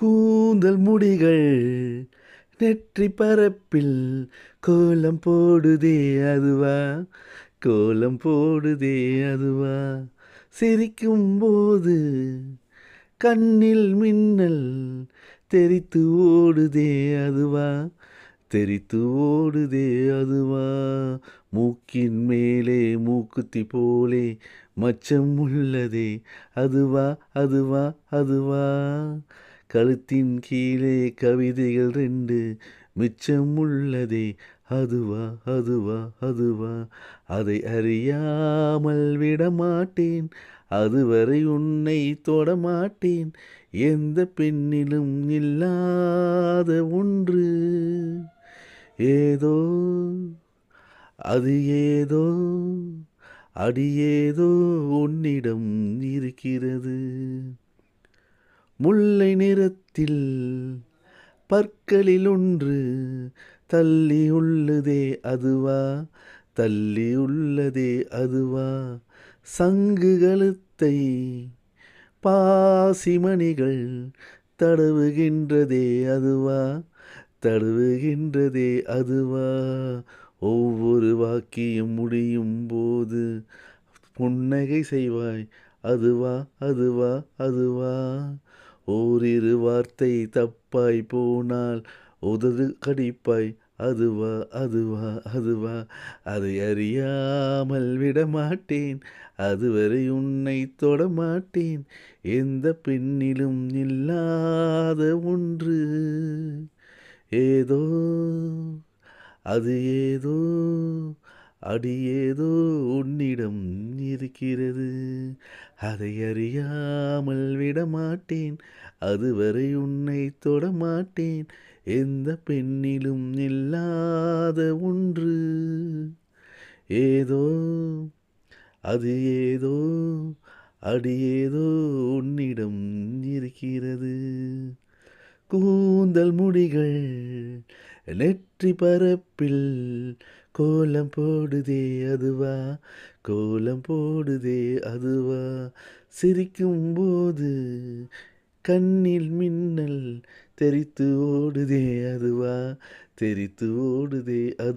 கூந்தல் முடிகள் நெற்றி பரப்பில் கோலம் போடுதே அதுவா, கோலம் போடுதே அதுவா, சிரிக்கும் போது கண்ணில் மின்னல் தெரித்து ஓடுதே அதுவா, தெரித்து ஓடுதே அதுவா, மூக்கின் மேலே மூக்குத்தி போலே மச்சம் உள்ளதே அதுவா, அதுவா, அதுவா, கழுத்தின் கீழே கவிதைகள் 2 மிச்சம் உள்ளதே அதுவா, அதுவா, அதுவா, அதை அறியாமல் விடமாட்டேன், அதுவரை உன்னை தொடமாட்டேன், எந்த பெண்ணிலும் இல்லாத ஒன்று, ஏதோ அது ஏதோ அடியேதோ உன்னிடம் இருக்கிறது. முல்லை நிறத்தில் பற்களில் ஒன்று தள்ளி உள்ளதே அதுவா, தள்ளி உள்ளதே அதுவா, சங்கு கழுத்தை பாசிமணிகள் தடவுகின்றதே அதுவா, தடவுகின்றதே அதுவா, ஒவ்வொரு வாக்கியம் முடியும் போது புன்னகை செய்வாய் அதுவா, அதுவா, அதுவா, ஓரிரு வார்த்தை தப்பாய் போனால் உதடு கடிப்பாய் அதுவா, அதுவா, அதுவா, அதை அறியாமல் விடமாட்டேன், அதுவரை உன்னை தொடமாட்டேன், எந்த பெண்ணிலும் இல்லாத ஒன்று, ஏதோ அது ஏதோ அடியேதோ உன்னிடம் இருக்கிறது, அதை அறியாமல் விடமாட்டேன், அதுவரை உன்னை தொடமாட்டேன், எந்த பெண்ணிலும் இல்லாத ஒன்று, ஏதோ அது ஏதோ அடியேதோ உன்னிடம் இருக்கிறது. கூந்தல் முடிகள் நெற்றி பரப்பில் கோலம் போடுதே அதுவா, கோலம் போடுதே அதுவா, சிரிக்கும் போது கண்ணில் மின்னல் தெரித்து ஓடுதே அதுவா, தெரித்து ஓடுதே அது